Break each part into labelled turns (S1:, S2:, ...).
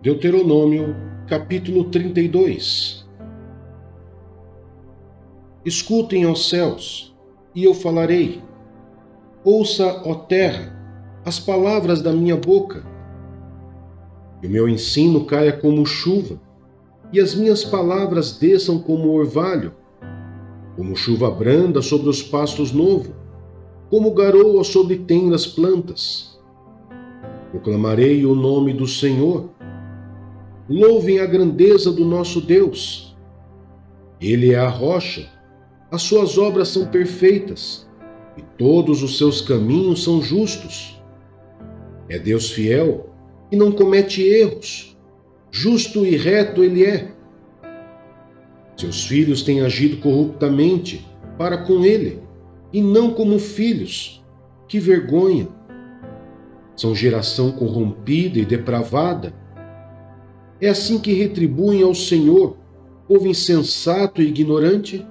S1: Deuteronômio, capítulo 32. Escutem, ó céus, e eu falarei. Ouça, ó terra, as palavras da minha boca. Que o meu ensino caia como chuva, e as minhas palavras desçam como orvalho, como chuva branda sobre os pastos novos, como garoa sobre tenras plantas. Proclamarei o nome do Senhor. Louvem a grandeza do nosso Deus. Ele é a rocha, as suas obras são perfeitas, e todos os seus caminhos são justos. É Deus fiel, e não comete erros. Justo e reto ele é. Seus filhos têm agido corruptamente para com ele, e não como filhos. Que vergonha! São geração corrompida e depravada. É assim que retribuem ao Senhor, povo insensato e ignorante?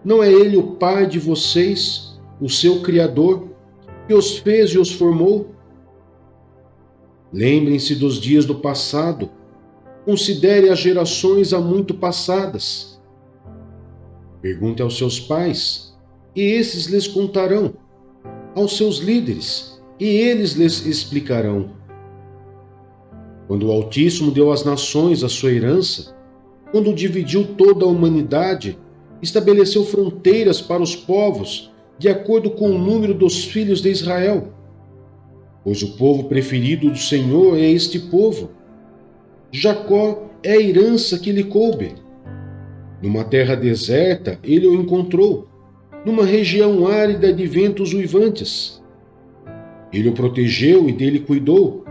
S1: Não é Ele o Pai de vocês, o seu Criador, que os fez e os formou? Lembrem-se dos dias do passado, considere as gerações há muito passadas. Pergunte aos seus pais, e esses lhes contarão, aos seus líderes, e eles lhes explicarão. Quando o Altíssimo deu às nações a sua herança, quando dividiu toda a humanidade, estabeleceu fronteiras para os povos, de acordo com o número dos filhos de Israel. Pois o povo preferido do Senhor é este povo. Jacó é a herança que lhe coube. Numa terra deserta ele o encontrou, numa região árida de ventos uivantes. Ele o protegeu e dele cuidou.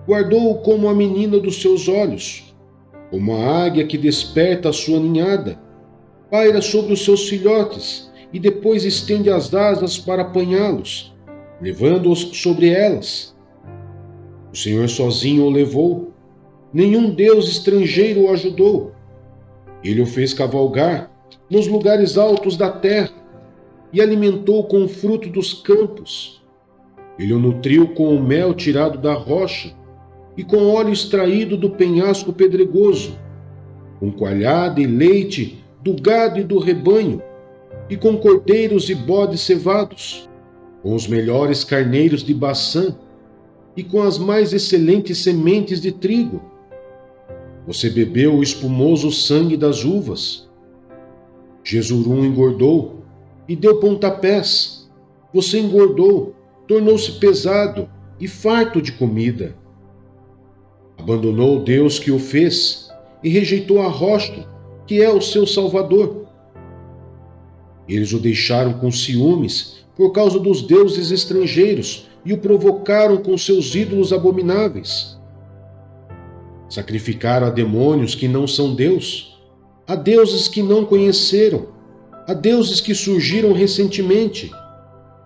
S1: Guardou-o como a menina dos seus olhos, como a águia que desperta a sua ninhada, paira sobre os seus filhotes e depois estende as asas para apanhá-los, levando-os sobre elas. O Senhor sozinho o levou, nenhum deus estrangeiro o ajudou. Ele o fez cavalgar nos lugares altos da terra e alimentou com o fruto dos campos. Ele o nutriu com o mel tirado da rocha e com óleo extraído do penhasco pedregoso, com coalhada e leite do gado e do rebanho, e com cordeiros e bodes cevados, com os melhores carneiros de Baçã, e com as mais excelentes sementes de trigo. Você bebeu o espumoso sangue das uvas. Jesurum engordou e deu pontapés. Você engordou, tornou-se pesado e farto de comida. Abandonou o Deus que o fez e rejeitou a rocha, que é o seu Salvador. Eles o deixaram com ciúmes por causa dos deuses estrangeiros e o provocaram com seus ídolos abomináveis. Sacrificaram a demônios que não são Deus, a deuses que não conheceram, a deuses que surgiram recentemente,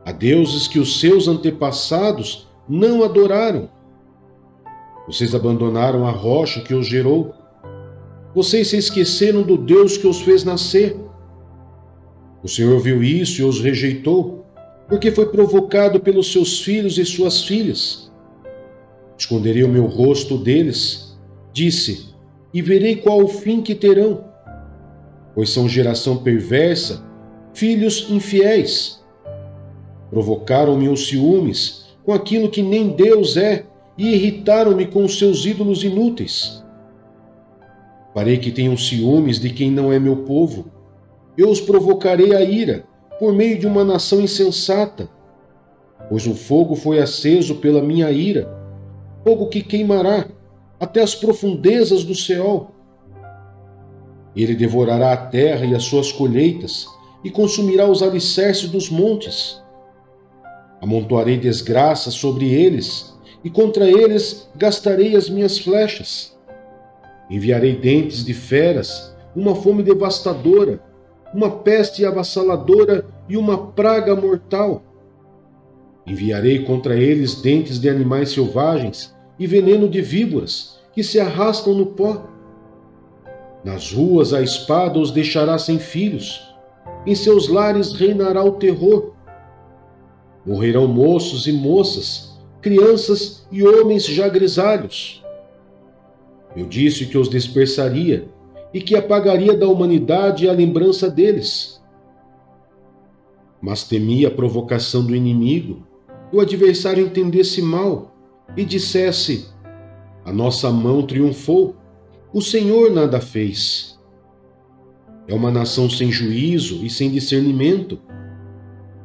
S1: a deuses que os seus antepassados não adoraram. Vocês abandonaram a rocha que os gerou. Vocês se esqueceram do Deus que os fez nascer. O Senhor viu isso e os rejeitou, porque foi provocado pelos seus filhos e suas filhas. Esconderei o meu rosto deles, disse, e verei qual o fim que terão. Pois são geração perversa, filhos infiéis. Provocaram-me os ciúmes com aquilo que nem Deus é, e irritaram-me com os seus ídolos inúteis. Farei que tenham ciúmes de quem não é meu povo. Eu os provocarei a ira, por meio de uma nação insensata. Pois um fogo foi aceso pela minha ira, fogo que queimará até as profundezas do Seol. Ele devorará a terra e as suas colheitas, e consumirá os alicerces dos montes. Amontoarei desgraça sobre eles, e contra eles gastarei as minhas flechas. Enviarei dentes de feras, uma fome devastadora, uma peste avassaladora e uma praga mortal. Enviarei contra eles dentes de animais selvagens e veneno de víboras, que se arrastam no pó. Nas ruas a espada os deixará sem filhos, em seus lares reinará o terror. Morrerão moços e moças, crianças e homens já grisalhos. Eu disse que os dispersaria e que apagaria da humanidade a lembrança deles. Mas temi a provocação do inimigo, que o adversário entendesse mal e dissesse: a nossa mão triunfou, o Senhor nada fez. É uma nação sem juízo e sem discernimento.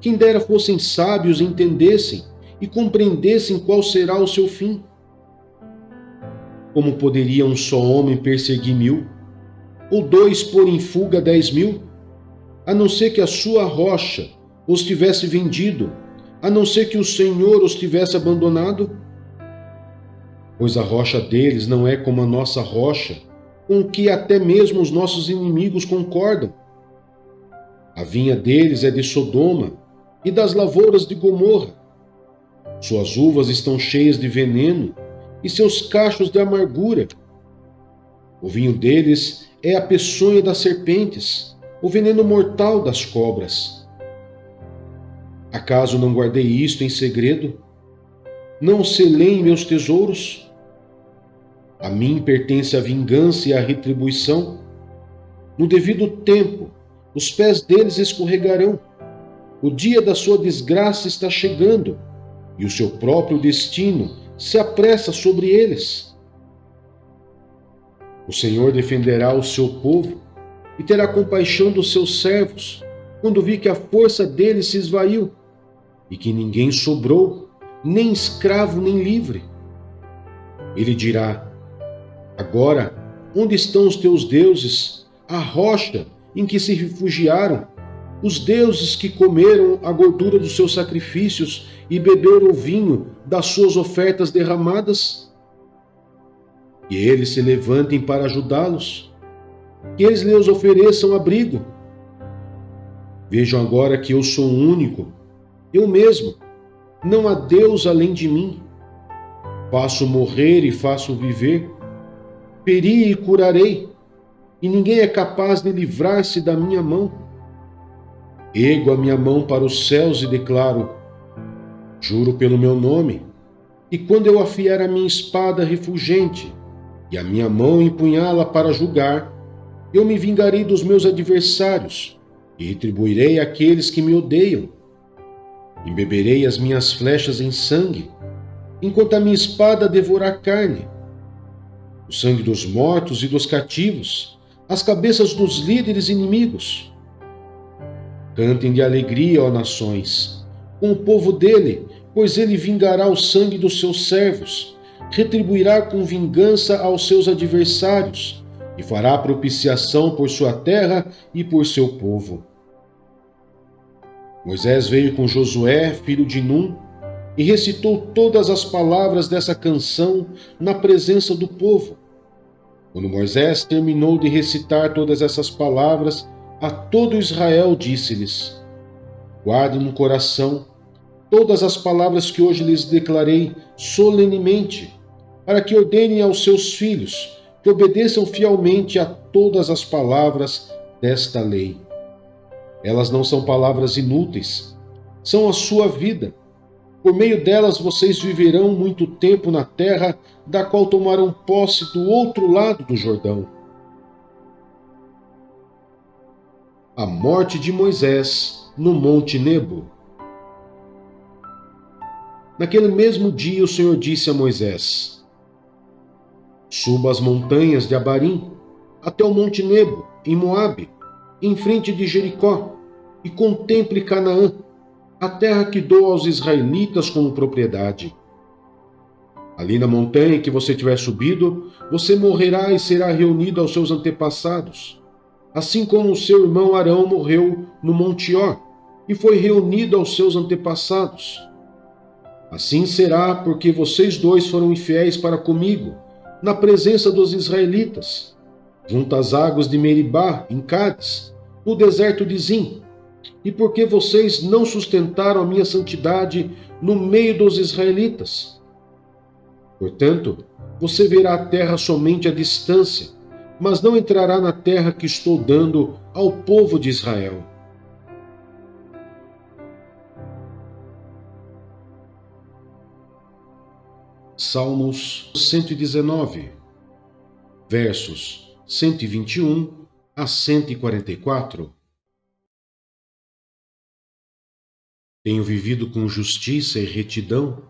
S1: Quem dera fossem sábios e entendessem e compreendessem qual será o seu fim. Como poderia um só homem perseguir 1000, ou 2 pôr em fuga 10.000, a não ser que a sua rocha os tivesse vendido, a não ser que o Senhor os tivesse abandonado? Pois a rocha deles não é como a nossa rocha, com que até mesmo os nossos inimigos concordam. A vinha deles é de Sodoma e das lavouras de Gomorra. Suas uvas estão cheias de veneno e seus cachos de amargura. O vinho deles é a peçonha das serpentes, o veneno mortal das cobras. Acaso não guardei isto em segredo? Não selei em meus tesouros? A mim pertence a vingança e a retribuição. No devido tempo, os pés deles escorregarão. O dia da sua desgraça está chegando, e o seu próprio destino se apressa sobre eles. O Senhor defenderá o seu povo e terá compaixão dos seus servos, quando vir que a força deles se esvaiu, e que ninguém sobrou, nem escravo nem livre. Ele dirá: agora, onde estão os teus deuses, a rocha em que se refugiaram, os deuses que comeram a gordura dos seus sacrifícios e beberam o vinho das suas ofertas derramadas? Que eles se levantem para ajudá-los, que eles lhes ofereçam abrigo. Vejam agora que eu sou único, eu mesmo, não há Deus além de mim. Faço morrer e faço viver, feri e curarei, e ninguém é capaz de livrar-se da minha mão. Ergo a minha mão para os céus e declaro: juro pelo meu nome, que quando eu afiar a minha espada refulgente e a minha mão empunhá-la para julgar, eu me vingarei dos meus adversários e retribuirei àqueles que me odeiam. Embeberei as minhas flechas em sangue, enquanto a minha espada devorar carne. O sangue dos mortos e dos cativos, as cabeças dos líderes inimigos. Cantem de alegria, ó nações, com o povo dele, pois ele vingará o sangue dos seus servos, retribuirá com vingança aos seus adversários, e fará propiciação por sua terra e por seu povo. Moisés veio com Josué, filho de Num, e recitou todas as palavras dessa canção na presença do povo. Quando Moisés terminou de recitar todas essas palavras, a todo Israel disse-lhes: guardem no coração todas as palavras que hoje lhes declarei solenemente, para que ordenem aos seus filhos que obedeçam fielmente a todas as palavras desta lei. Elas não são palavras inúteis, são a sua vida. Por meio delas vocês viverão muito tempo na terra da qual tomarão posse do outro lado do Jordão. A morte de Moisés no Monte Nebo. Naquele mesmo dia o Senhor disse a Moisés: suba as montanhas de Abarim até o Monte Nebo, em Moabe, em frente de Jericó, e contemple Canaã, a terra que dou aos israelitas como propriedade. Ali na montanha que você tiver subido, você morrerá e será reunido aos seus antepassados, assim como o seu irmão Arão morreu no Monte Or e foi reunido aos seus antepassados. Assim será porque vocês dois foram infiéis para comigo, na presença dos israelitas, junto às águas de Meribá, em Cádiz, no deserto de Zim, e porque vocês não sustentaram a minha santidade no meio dos israelitas. Portanto, você verá a terra somente à distância, mas não entrará na terra que estou dando ao povo de Israel. Salmos 119. versos 121 a 144. Tenho vivido com justiça e retidão.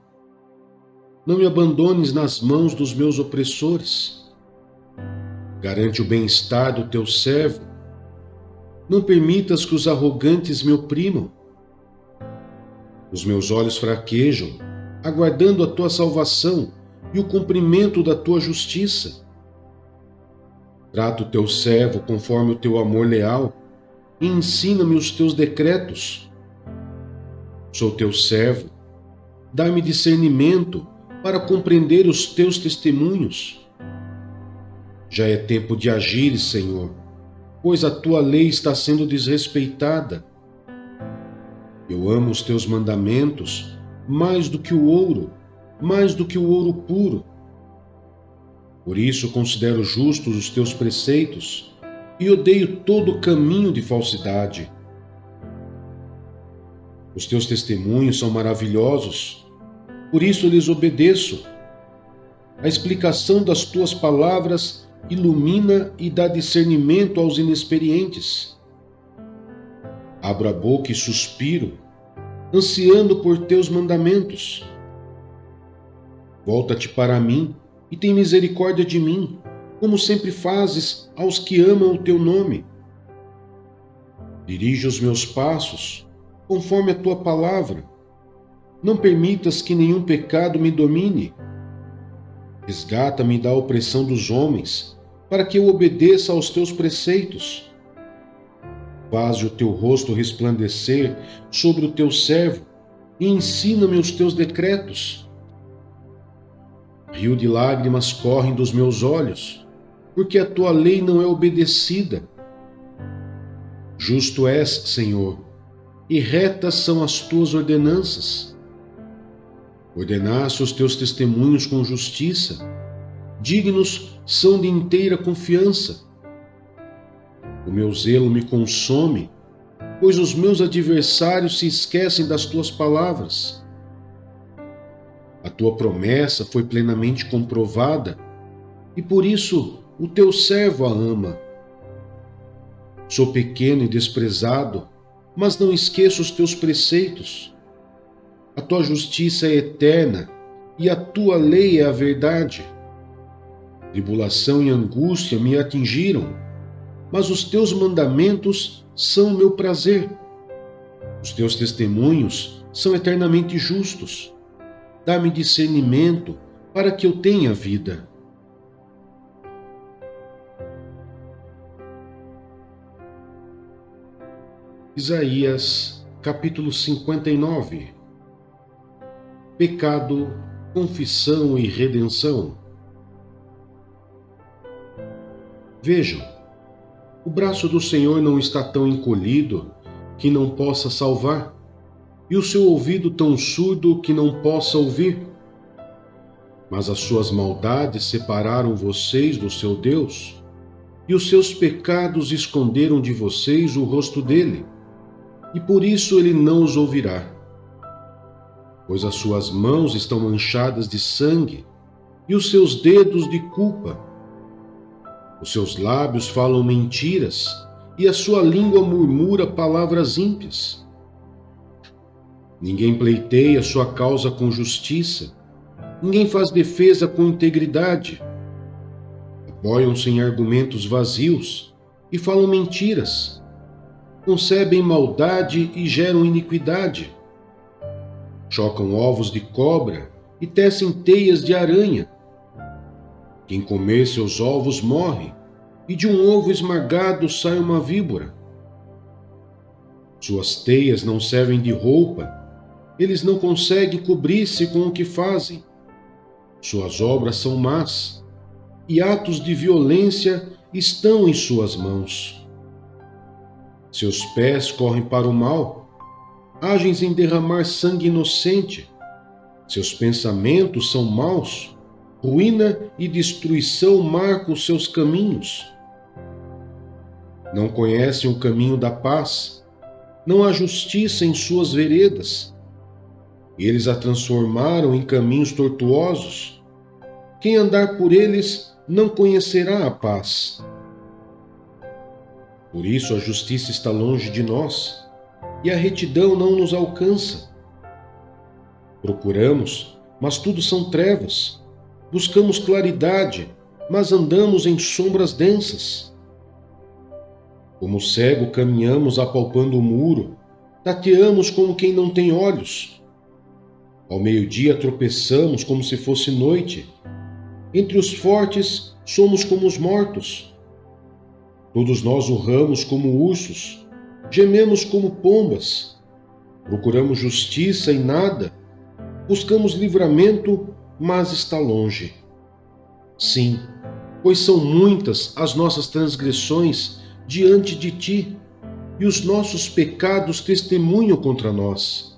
S1: Não me abandones nas mãos dos meus opressores. Garante o bem-estar do teu servo. Não permitas que os arrogantes me oprimam. Os meus olhos fraquejam, aguardando a tua salvação e o cumprimento da tua justiça. Trata o teu servo conforme o teu amor leal e ensina-me os teus decretos. Sou teu servo, dá-me discernimento para compreender os teus testemunhos. Já é tempo de agires, Senhor, pois a tua lei está sendo desrespeitada. Eu amo os teus mandamentos mais do que o ouro, mais do que o ouro puro. Por isso considero justos os teus preceitos e odeio todo caminho de falsidade. Os teus testemunhos são maravilhosos, por isso lhes obedeço. A explicação das tuas palavras ilumina e dá discernimento aos inexperientes. Abro a boca e suspiro, ansiando por teus mandamentos. Volta-te para mim e tem misericórdia de mim, como sempre fazes aos que amam o teu nome. Dirige os meus passos, conforme a tua palavra. Não permitas que nenhum pecado me domine. Resgata-me da opressão dos homens, para que eu obedeça aos teus preceitos. Faze o teu rosto resplandecer sobre o teu servo e ensina-me os teus decretos. Rio de lágrimas correm dos meus olhos, porque a tua lei não é obedecida. Justo és, Senhor, e retas são as tuas ordenanças. Ordenaste os teus testemunhos com justiça, dignos são de inteira confiança. O meu zelo me consome, pois os meus adversários se esquecem das tuas palavras. A tua promessa foi plenamente comprovada, e por isso o teu servo a ama. Sou pequeno e desprezado, mas não esqueço os teus preceitos. A tua justiça é eterna, e a tua lei é a verdade. Tribulação e angústia me atingiram, mas os teus mandamentos são o meu prazer. Os teus testemunhos são eternamente justos. Dá-me discernimento para que eu tenha vida. Isaías, capítulo 59. Pecado, confissão e redenção. Vejam, o braço do Senhor não está tão encolhido que não possa salvar, e o seu ouvido tão surdo que não possa ouvir. Mas as suas maldades separaram vocês do seu Deus, e os seus pecados esconderam de vocês o rosto dele, e por isso ele não os ouvirá. Pois as suas mãos estão manchadas de sangue, e os seus dedos de culpa. Os seus lábios falam mentiras, e a sua língua murmura palavras ímpias. Ninguém pleiteia sua causa com justiça, ninguém faz defesa com integridade. Apoiam-se em argumentos vazios e falam mentiras. Concebem maldade e geram iniquidade. Chocam ovos de cobra e tecem teias de aranha. Quem comer seus ovos morre, e de um ovo esmagado sai uma víbora. Suas teias não servem de roupa, eles não conseguem cobrir-se com o que fazem. Suas obras são más, e atos de violência estão em suas mãos. Seus pés correm para o mal, agem em derramar sangue inocente. Seus pensamentos são maus, ruína e destruição marcam os seus caminhos. Não conhecem o caminho da paz, não há justiça em suas veredas. Eles a transformaram em caminhos tortuosos. Quem andar por eles não conhecerá a paz. Por isso a justiça está longe de nós e a retidão não nos alcança. Procuramos, mas tudo são trevas. Buscamos claridade, mas andamos em sombras densas. Como cego caminhamos apalpando o muro, tateamos como quem não tem olhos. Ao meio-dia tropeçamos como se fosse noite. Entre os fortes somos como os mortos. Todos nós urramos como ursos, gememos como pombas. Procuramos justiça e nada, buscamos livramento, mas está longe. Sim, pois são muitas as nossas transgressões diante de ti, e os nossos pecados testemunham contra nós.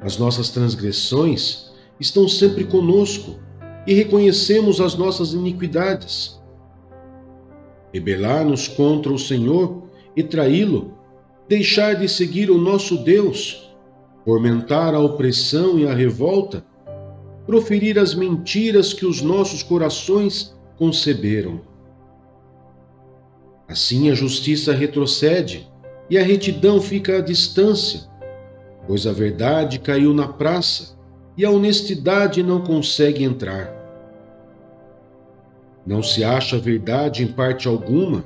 S1: As nossas transgressões estão sempre conosco, e reconhecemos as nossas iniquidades. Rebelar-nos contra o Senhor e traí-lo, deixar de seguir o nosso Deus, fomentar a opressão e a revolta, proferir as mentiras que os nossos corações conceberam. Assim a justiça retrocede e a retidão fica à distância, pois a verdade caiu na praça e a honestidade não consegue entrar. Não se acha verdade em parte alguma,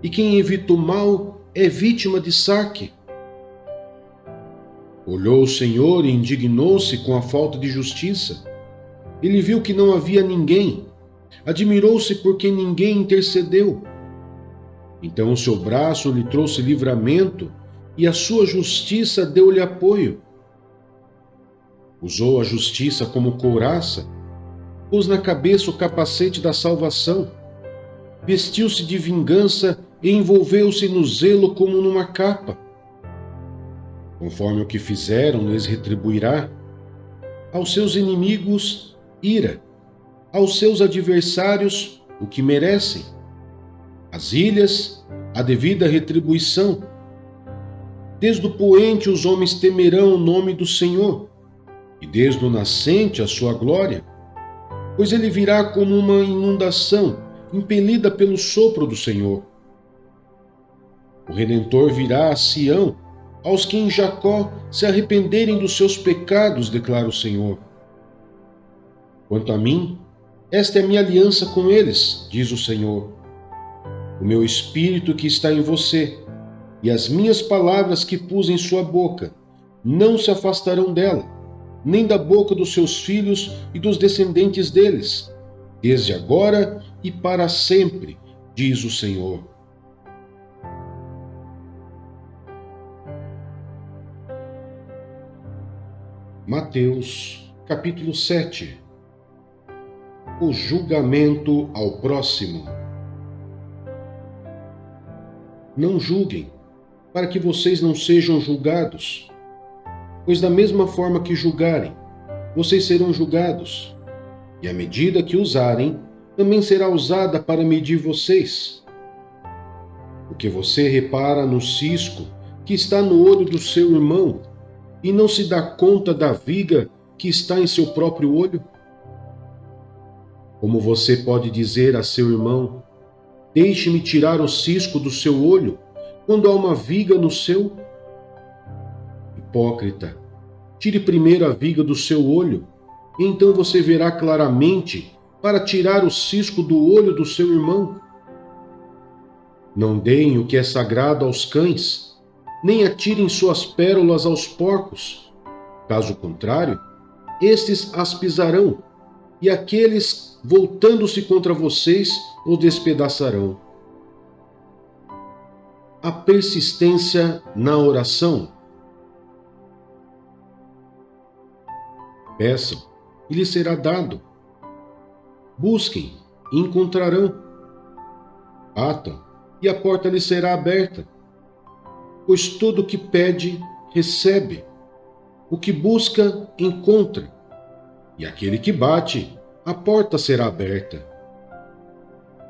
S1: e quem evita o mal é vítima de saque. Olhou o Senhor e indignou-se com a falta de justiça. Ele viu que não havia ninguém, admirou-se porque ninguém intercedeu. Então o seu braço lhe trouxe livramento e a sua justiça deu-lhe apoio. Usou a justiça como couraça, pôs na cabeça o capacete da salvação, vestiu-se de vingança e envolveu-se no zelo como numa capa. Conforme o que fizeram, lhes retribuirá. Aos seus inimigos, ira. Aos seus adversários, o que merecem. As ilhas, a devida retribuição. Desde o poente os homens temerão o nome do Senhor, e desde o nascente a sua glória. Pois ele virá como uma inundação, impelida pelo sopro do Senhor. O Redentor virá a Sião, aos que em Jacó se arrependerem dos seus pecados, declara o Senhor. Quanto a mim, esta é minha aliança com eles, diz o Senhor. O meu espírito que está em você, e as minhas palavras que pus em sua boca, não se afastarão dela, nem da boca dos seus filhos e dos descendentes deles, desde agora e para sempre, diz o Senhor. Mateus, capítulo 7. O julgamento ao próximo. Não julguem, para que vocês não sejam julgados. Pois da mesma forma que julgarem, vocês serão julgados, e a medida que usarem também será usada para medir vocês. Porque você repara no cisco que está no olho do seu irmão e não se dá conta da viga que está em seu próprio olho? Como você pode dizer a seu irmão: deixe-me tirar o cisco do seu olho, quando há uma viga no seu? Hipócrita, tire primeiro a viga do seu olho, e então você verá claramente para tirar o cisco do olho do seu irmão. Não deem o que é sagrado aos cães, nem atirem suas pérolas aos porcos. Caso contrário, estes as pisarão, e aqueles, voltando-se contra vocês, o despedaçarão. A persistência na oração. Peçam, e lhes será dado. Busquem, e encontrarão. Batam, e a porta lhes será aberta. Pois todo o que pede, recebe. O que busca, encontra. E aquele que bate, a porta será aberta.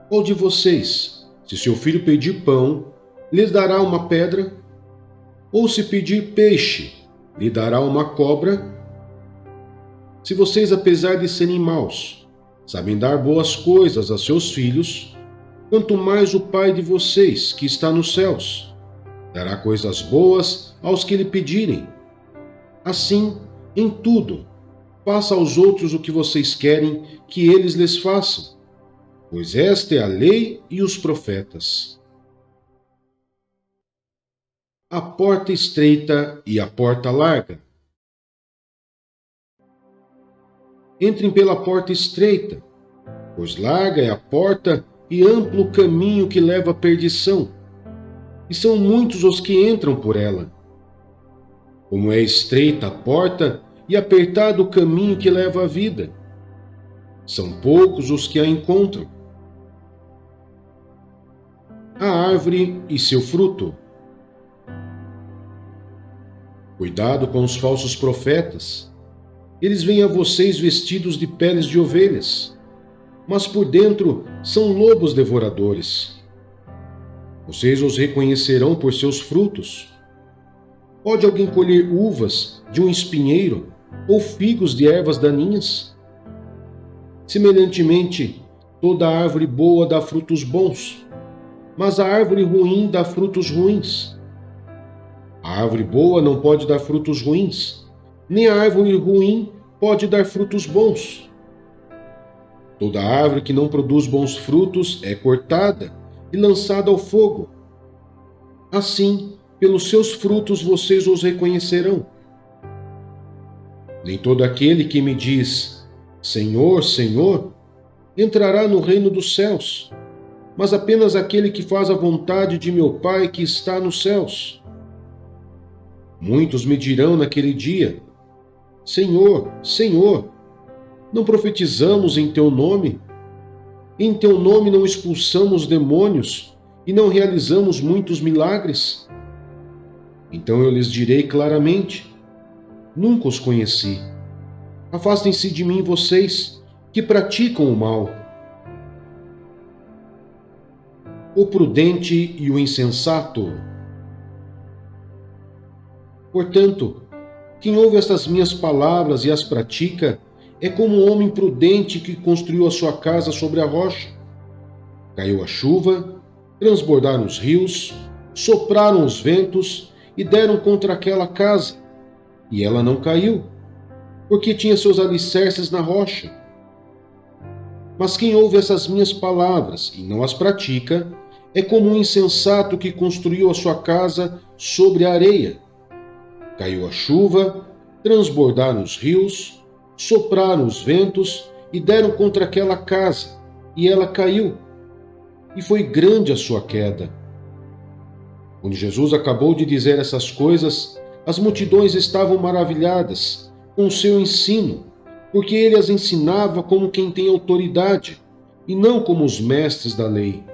S1: Qual de vocês, se seu filho pedir pão, lhes dará uma pedra? Ou se pedir peixe, lhe dará uma cobra? Se vocês, apesar de serem maus, sabem dar boas coisas a seus filhos, quanto mais o Pai de vocês, que está nos céus, dará coisas boas aos que lhe pedirem. Assim, em tudo, faça aos outros o que vocês querem que eles lhes façam, pois esta é a lei e os profetas. A porta estreita e a porta larga. Entrem pela porta estreita, pois larga é a porta e amplo o caminho que leva à perdição, e são muitos os que entram por ela. Como é estreita a porta e apertado o caminho que leva à vida, são poucos os que a encontram. A árvore e seu fruto. Cuidado com os falsos profetas. Eles vêm a vocês vestidos de peles de ovelhas, mas por dentro são lobos devoradores. Vocês os reconhecerão por seus frutos. Pode alguém colher uvas de um espinheiro ou figos de ervas daninhas? Semelhantemente, toda árvore boa dá frutos bons, mas a árvore ruim dá frutos ruins. A árvore boa não pode dar frutos ruins, nem a árvore ruim pode dar frutos bons. Toda árvore que não produz bons frutos é cortada e lançada ao fogo. Assim, pelos seus frutos vocês os reconhecerão. Nem todo aquele que me diz, Senhor, Senhor, entrará no reino dos céus, mas apenas aquele que faz a vontade de meu Pai que está nos céus. Muitos me dirão naquele dia, Senhor, Senhor, não profetizamos em teu nome? Em teu nome não expulsamos demônios e não realizamos muitos milagres? Então eu lhes direi claramente, nunca os conheci. Afastem-se de mim vocês, que praticam o mal. O prudente e o insensato. Portanto, quem ouve estas minhas palavras e as pratica, é como um homem prudente que construiu a sua casa sobre a rocha. Caiu a chuva, transbordaram os rios, sopraram os ventos e deram contra aquela casa, e ela não caiu, porque tinha seus alicerces na rocha. Mas quem ouve essas minhas palavras e não as pratica, é como um insensato que construiu a sua casa sobre a areia. Caiu a chuva, transbordaram os rios, sopraram os ventos e deram contra aquela casa, e ela caiu. E foi grande a sua queda. Quando Jesus acabou de dizer essas coisas, as multidões estavam maravilhadas com o seu ensino, porque ele as ensinava como quem tem autoridade, e não como os mestres da lei.